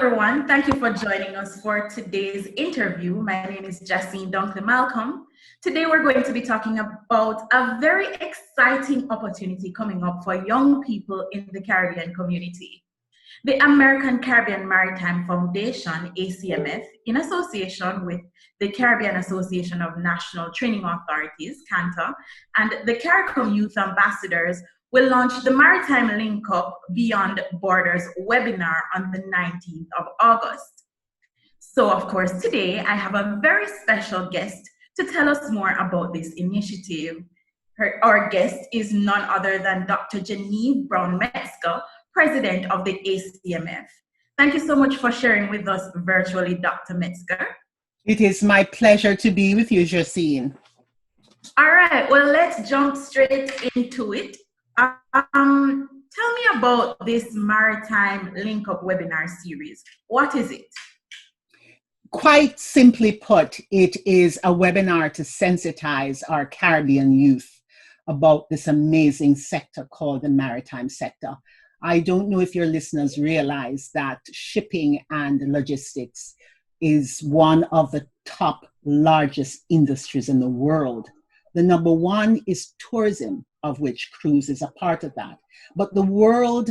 everyone. Thank you for joining us for today's interview. My name is Jacine Dunkley Malcolm. Today, we're going to be talking about a very exciting opportunity coming up for young people in the Caribbean community. The American Caribbean Maritime Foundation, ACMF, in association with the Caribbean Association of National Training Authorities, CANTA, and the CARICOM Youth Ambassadors will launch the Maritime Link Up Beyond Borders webinar on the 19th of August. So, of course, today I have a very special guest to tell us more about this initiative. Our guest is none other than Dr. Genevieve Brown-Metzger, President of the ACMF. Thank you so much for sharing with us virtually, Dr. Metzger. It is my pleasure to be with you, Jacine. All right, well, let's jump straight into it. Tell me about this Maritime Link Up webinar series. What is it? Quite simply put, it is a webinar to sensitize our Caribbean youth about this amazing sector called the maritime sector. I don't know if your listeners realize that shipping and logistics is one of the top largest industries in the world. The number one is tourism, of which cruise is a part of that. But the world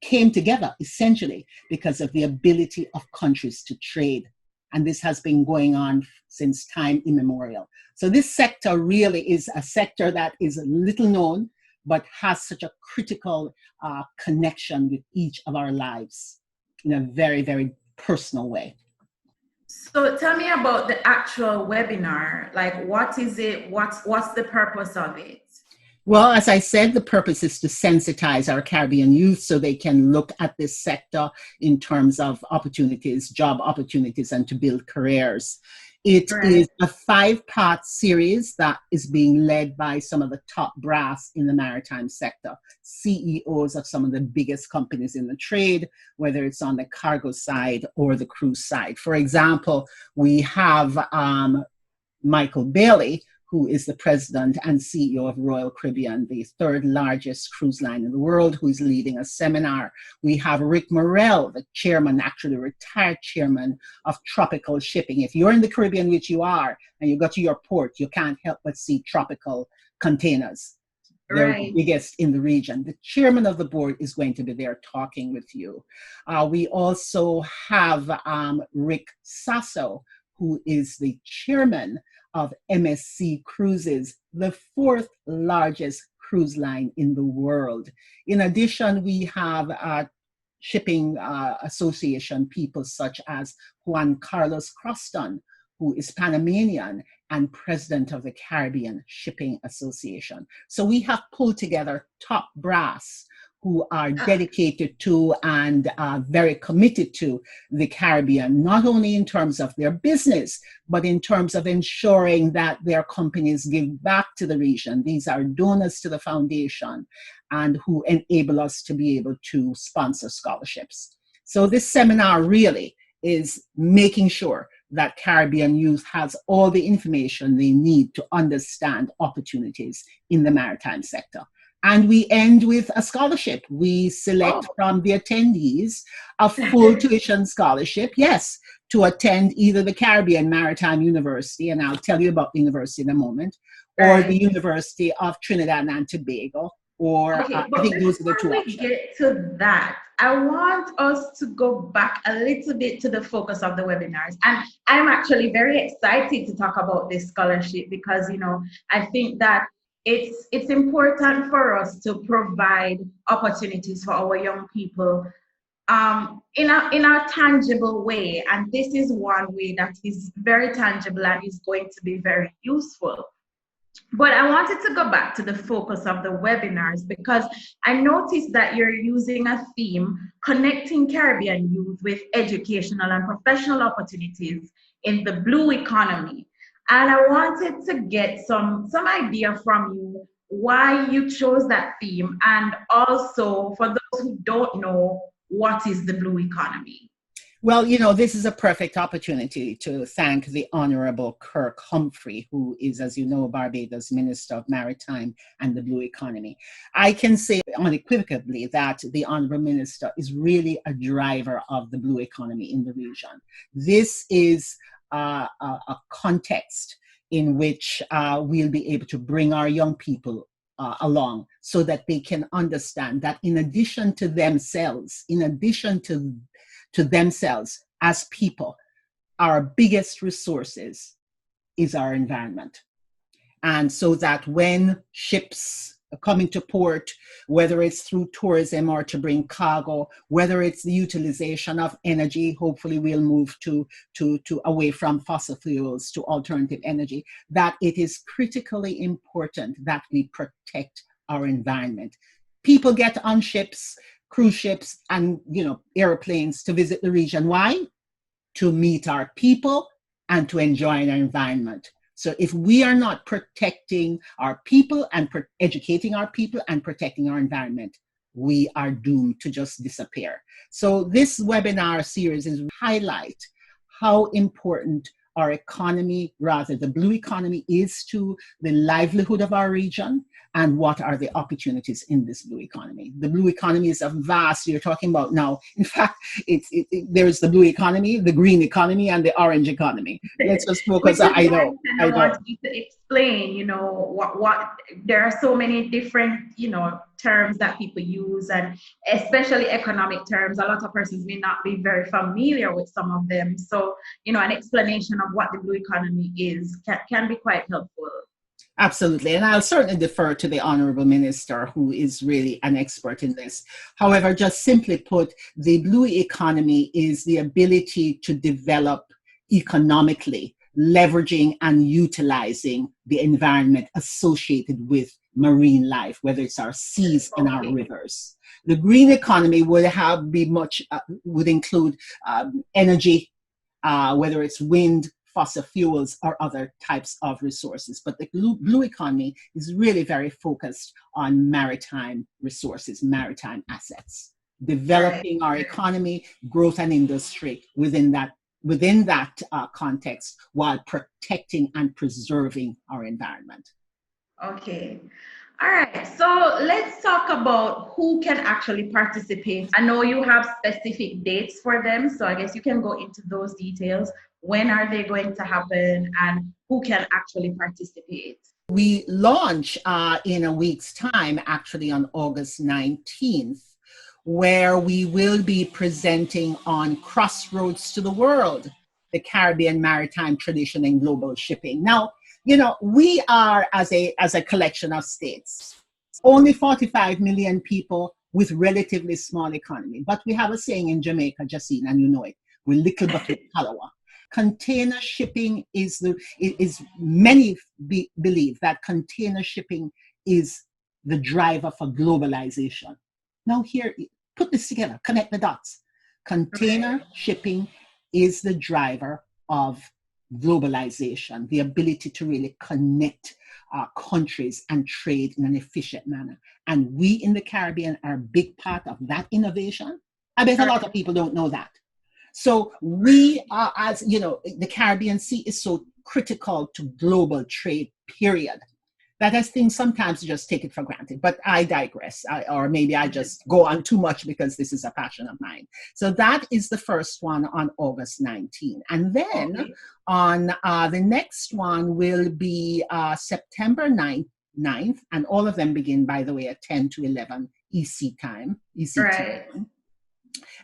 came together essentially because of the ability of countries to trade. And this has been going on since time immemorial. So this sector really is a sector that is little known, but has such a critical connection with each of our lives in a very, very personal way. So tell me about the actual webinar. Like, what is it? What's the purpose of it? Well, as I said, the purpose is to sensitize our Caribbean youth so they can look at this sector in terms of opportunities, job opportunities, and to build careers. It is a 5-part series that is being led by some of the top brass in the maritime sector, CEOs of some of the biggest companies in the trade, whether it's on the cargo side or the cruise side. For example, we have Michael Bailey, who is the president and CEO of Royal Caribbean, the 3rd largest cruise line in the world, who is leading a seminar. We have Rick Morrell, the chairman, actually retired chairman of Tropical Shipping. If you're in the Caribbean, which you are, and you go to your port, you can't help but see tropical containers. They're the biggest in the region. The chairman of the board is going to be there talking with you. We also have Rick Sasso, who is the chairman of MSC Cruises, the 4th largest cruise line in the world. In addition, we have shipping association people such as Juan Carlos Croston, who is Panamanian and president of the Caribbean Shipping Association. So we have pulled together top brass who are dedicated to and very committed to the Caribbean, not only in terms of their business, but in terms of ensuring that their companies give back to the region. These are donors to the foundation and who enable us to be able to sponsor scholarships. So this seminar really is making sure that Caribbean youth has all the information they need to understand opportunities in the maritime sector. And we end with a scholarship. We select from the attendees a full tuition scholarship, yes, to attend either the Caribbean Maritime University, and I'll tell you about the university in a moment, or the University of Trinidad and Tobago, or I think those are the 2 options. Before we get to that, I want us to go back a little bit to the focus of the webinars. And I'm actually very excited to talk about this scholarship because, you know, I think that it's important for us to provide opportunities for our young people in a tangible way, and this is one way that is very tangible and is going to be very useful. But I wanted to go back to the focus of the webinars because I noticed that you're using a theme connecting Caribbean youth with educational and professional opportunities in the blue economy. And I wanted to get some idea from you why you chose that theme, and also for those who don't know, what is the blue economy? Well, this is a perfect opportunity to thank the Honorable Kirk Humphrey, who is, as you know, Barbados Minister of Maritime and the Blue Economy. I can say unequivocally that the Honorable Minister is really a driver of the blue economy in the region. This is a context in which we'll be able to bring our young people along so that they can understand that in addition to themselves, as people, our biggest resources is our environment. And so that when ships are coming to port, whether it's through tourism or to bring cargo, whether it's the utilization of energy, hopefully we'll move to away from fossil fuels to alternative energy, that it is critically important that we protect our environment. People get on ships, cruise ships, and airplanes to visit the region. Why? To meet our people and to enjoy our environment. So if we are not protecting our people and educating our people and protecting our environment, we are doomed to just disappear. So this webinar series is highlight how important our economy, rather the blue economy, is to the livelihood of our region, and what are the opportunities in this blue economy. The blue economy is a vast, you're talking about now, in fact, there's the blue economy, the green economy, and the orange economy. Let's just focus on, I know. I want you to explain, what there are so many different, terms that people use, and especially economic terms. A lot of persons may not be very familiar with some of them. So, an explanation of what the blue economy is can be quite helpful. Absolutely. And I'll certainly defer to the Honorable Minister, who is really an expert in this. However, just simply put, the blue economy is the ability to develop economically, leveraging and utilizing the environment associated with marine life, whether it's our seas and our rivers. The green economy would include energy, whether it's wind, fossil fuels, or other types of resources. But the blue economy is really very focused on maritime resources, maritime assets, developing our economy, growth and industry within that context, while protecting and preserving our environment. Okay. All right, so let's talk about who can actually participate. I know you have specific dates for them, so I guess you can go into those details. When are they going to happen, and who can actually participate? We launch in a week's time, actually on August 19th, where we will be presenting on Crossroads to the World, the Caribbean Maritime Tradition and Global Shipping. Now, we are, as a collection of states, only 45 million people with relatively small economy. But we have a saying in Jamaica, Jacine, and you know it, we're little but with Palawa. Container shipping many believe that container shipping is the driver for globalization. Now here, put this together, connect the dots. Container shipping is the driver of globalization, the ability to really connect countries and trade in an efficient manner. And we in the Caribbean are a big part of that innovation. I bet a lot of people don't know that. So we are, as you know, the Caribbean Sea is so critical to global trade, period, that I think sometimes you just take it for granted. But I digress, or maybe I just go on too much because this is a passion of mine. So that is the first one on August 19. And then on the next one will be September 9th, and all of them begin, by the way, at 10 to 11 EC time. Time.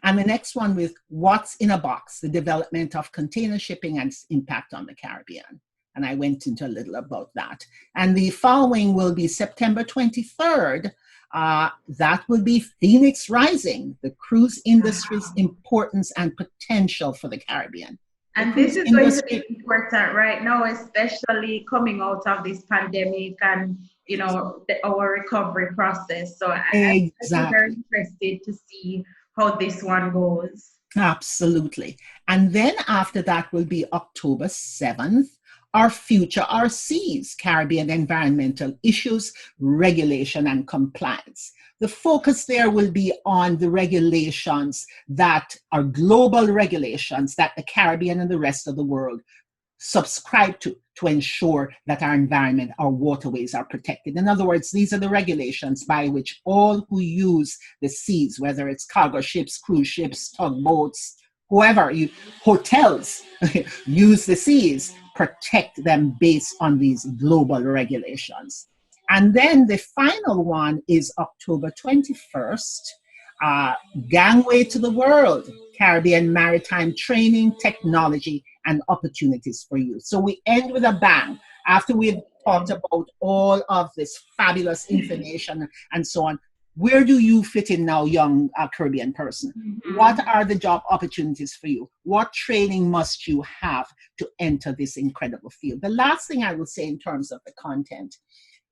And the next one with What's in a Box, the development of container shipping and its impact on the Caribbean. And I went into a little about that. And the following will be September 23rd. That will be Phoenix Rising, the cruise industry's importance and potential for the Caribbean. And this is going to be important right now, especially coming out of this pandemic and, our recovery process. So I'm very interested to see how this one goes. Absolutely. And then after that will be October 7th Our future, our seas, Caribbean environmental issues, regulation and compliance. The focus there will be on the regulations that are global regulations that the Caribbean and the rest of the world subscribe to ensure that our environment, our waterways are protected. In other words, these are the regulations by which all who use the seas, whether it's cargo ships, cruise ships, tugboats, whoever, hotels use the seas, protect them based on these global regulations. And then the final one is October 21st, Gangway to the World, Caribbean Maritime Training, Technology, and Opportunities for Youth. So we end with a bang. After we've talked about all of this fabulous information and so on, where do you fit in now, young Caribbean person? Mm-hmm. What are the job opportunities for you? What training must you have to enter this incredible field? The last thing I will say in terms of the content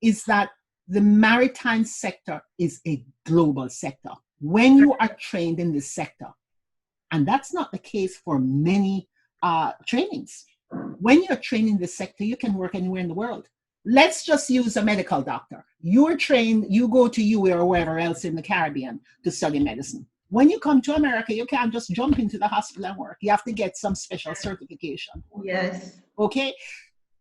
is that the maritime sector is a global sector. When you are trained in this sector, and that's not the case for many trainings. When you're trained in this sector, you can work anywhere in the world. Let's just use a medical doctor. You're trained, you go to UA or wherever else in the Caribbean to study medicine. When you come to America, you can't just jump into the hospital and work. You have to get some special certification. Yes. Okay.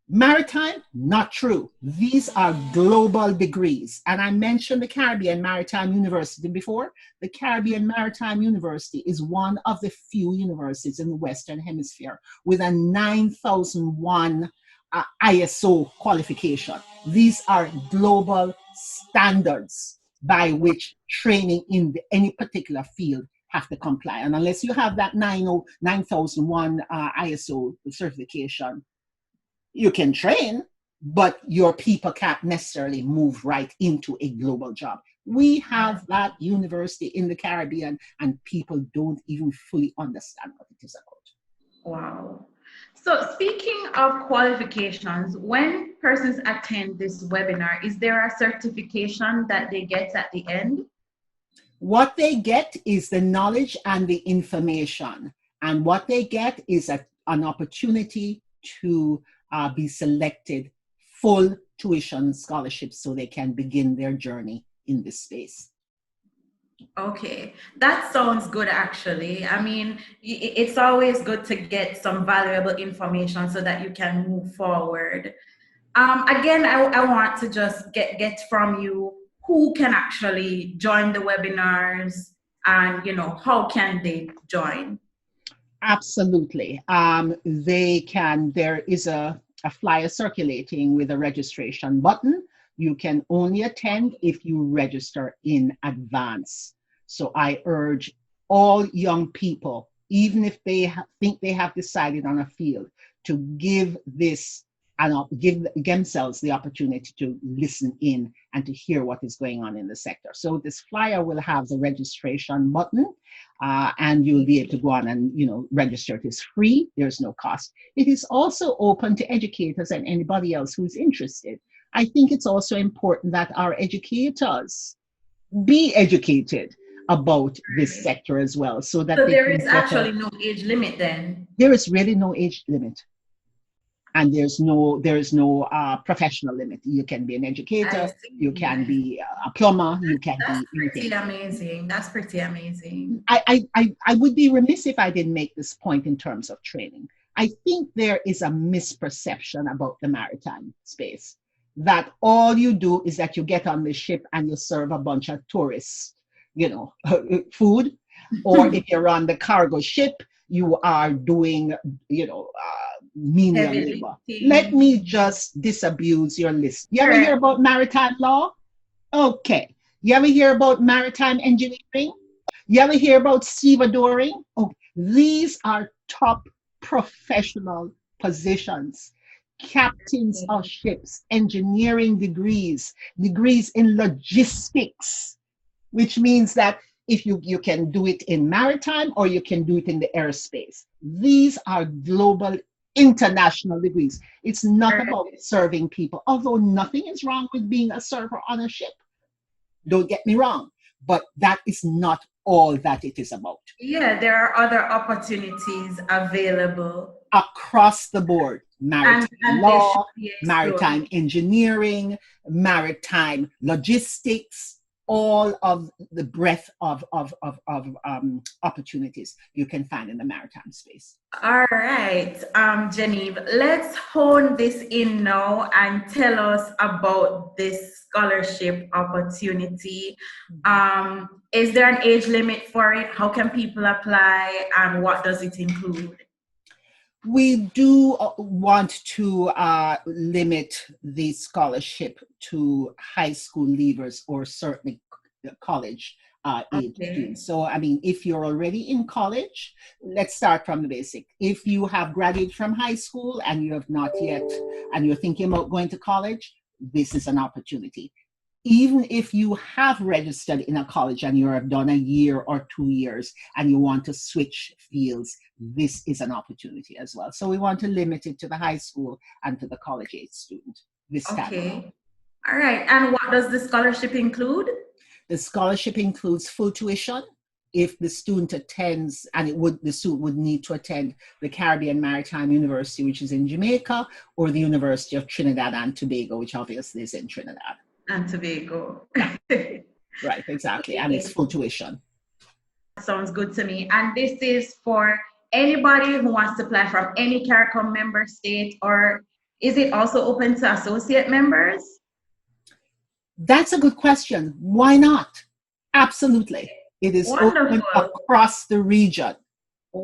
Maritime, not true. These are global degrees. And I mentioned the Caribbean Maritime University before. The Caribbean Maritime University is one of the few universities in the Western Hemisphere with a 9001 ISO qualification. These are global standards by which training in any particular field have to comply. And unless you have that 9001 ISO certification, you can train, but your people can't necessarily move right into a global job. We have that university in the Caribbean, and people don't even fully understand what it is about. Wow. So speaking of qualifications, when persons attend this webinar, is there a certification that they get at the end? What they get is the knowledge and the information. And what they get is an opportunity to be selected full tuition scholarships so they can begin their journey in this space. Okay, that sounds good actually. I mean, it's always good to get some valuable information so that you can move forward. Again, I want to just get from you who can actually join the webinars and, how can they join? Absolutely. They can, there is a flyer circulating with a registration button. You can only attend if you register in advance. So I urge all young people, even if they think they have decided on a field, to give this and give themselves the opportunity to listen in and to hear what is going on in the sector. So this flyer will have the registration button, and you'll be able to go on and register. It is free. There's no cost. It is also open to educators and anybody else who's interested. I think it's also important that our educators be educated about this sector as well, so that there is actually no age limit then. There is really no age limit. And there is no professional limit. You can be an educator, you can be a plumber, you can be anything. That's pretty amazing. I would be remiss if I didn't make this point in terms of training. I think there is a misperception about the maritime space, that all you do is that you get on the ship and you serve a bunch of tourists, food, or if you're on the cargo ship, you are doing, menial labor. Let me just disabuse your list. You ever hear about maritime law? Okay. You ever hear about maritime engineering? You ever hear about stevedoring? Oh, these are top professional positions. Captains of ships, engineering degrees in logistics, which means that if you can do it in maritime or you can do it in the airspace. These are global international degrees. It's not about serving people, although nothing is wrong with being a server on a ship. Don't get me wrong, but that is not all that it is about. Yeah, there are other opportunities available across the board. maritime And they should law, be explored. maritime engineering, maritime logistics, all of the breadth of opportunities you can find in the maritime space. All right, Genevieve, let's hone this in now and tell us about this scholarship opportunity. Is there an age limit for it? How can people apply, and what does it include? We do want to limit the scholarship to high school leavers or certainly college age students. So, I mean, if you're already in college, let's start from the basic. If you have graduated from high school and you have not yet, and you're thinking about going to college, this is an opportunity. Even if you have registered in a college and you have done a year or 2 years and you want to switch fields, this is an opportunity as well. So we want to limit it to the high school and to the college age student this time. Okay. All right. And what does the scholarship include? The scholarship includes full tuition if the student attends, and the student would need to attend the Caribbean Maritime University, which is in Jamaica, or the University of Trinidad and Tobago, which obviously is in Trinidad. And Tobago. Right, exactly. And it's full tuition. Sounds good to me. And this is for anybody who wants to apply from any CARICOM member state, or is it also open to associate members? That's a good question. Why not? Absolutely. It is open across the region.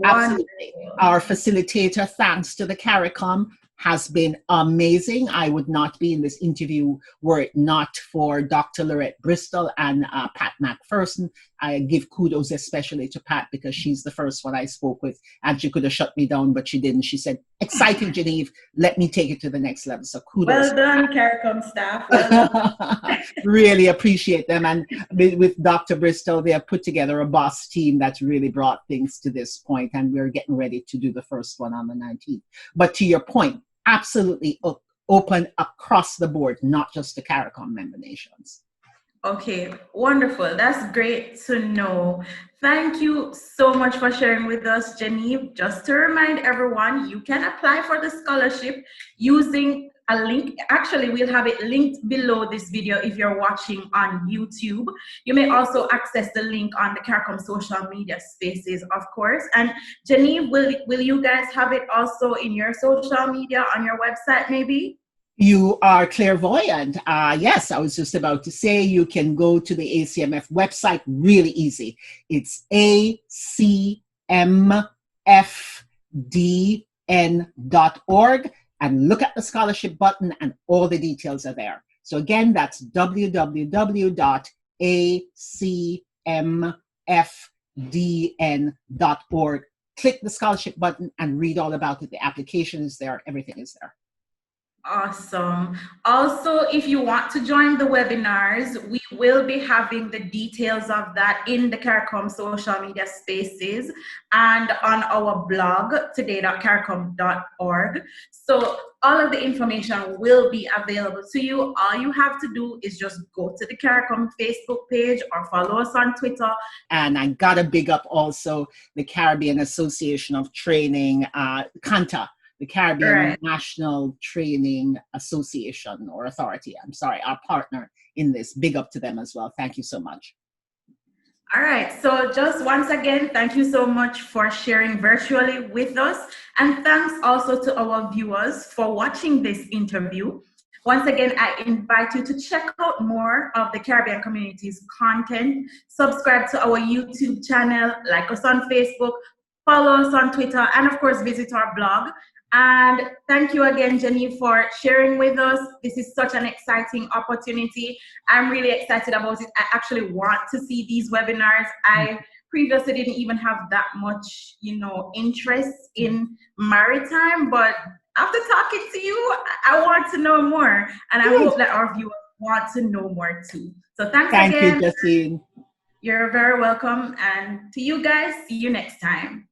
Absolutely. Our facilitator, thanks to the CARICOM, has been amazing. I would not be in this interview were it not for Dr. Lorette Bristol and Pat McPherson. I give kudos especially to Pat because she's the first one I spoke with, and she could have shut me down, but she didn't. She said, "Exciting, Genevieve, let me take it to the next level." So kudos. Well done, CARICOM staff. Well done. Really appreciate them. And with Dr. Bristol, they have put together a boss team that's really brought things to this point, and we're getting ready to do the first one on the 19th. But to your point, absolutely open across the board, not just the CARICOM member nations. Okay, wonderful. That's great to know. Thank you so much for sharing with us, Genevieve. Just to remind everyone, you can apply for the scholarship using a link. Actually, we'll have it linked below this video if you're watching on YouTube. You may also access the link on the CARICOM social media spaces, of course. And Genevieve, will you guys have it also in your social media, on your website maybe? You are clairvoyant. Yes, I was just about to say you can go to the ACMF website, really easy. It's acmfdn.org, and look at the scholarship button and all the details are there. So again, that's www.acmfdn.org. Click the scholarship button and read all about it. The application is there, everything is there. Awesome. Also, if you want to join the webinars, we will be having the details of that in the CARICOM social media spaces and on our blog, today.caricom.org. So all of the information will be available to you. All you have to do is just go to the CARICOM Facebook page or follow us on Twitter. And I gotta big up also the Caribbean Association of Training, CANTA, the Caribbean National Training Association or Authority. I'm sorry, our partner in this. Big up to them as well. Thank you so much. All right. So just once again, thank you so much for sharing virtually with us. And thanks also to our viewers for watching this interview. Once again, I invite you to check out more of the Caribbean community's content. Subscribe to our YouTube channel, like us on Facebook, follow us on Twitter, and of course, visit our blog. And thank you again, Jenny, for sharing with us. This is such an exciting opportunity. I'm really excited about it. I actually want to see these webinars. I previously didn't even have that much, interest in maritime, but after talking to you, I want to know more. And I hope that our viewers want to know more too. So thanks again. Thank you, Justine. You're very welcome. And to you guys, see you next time.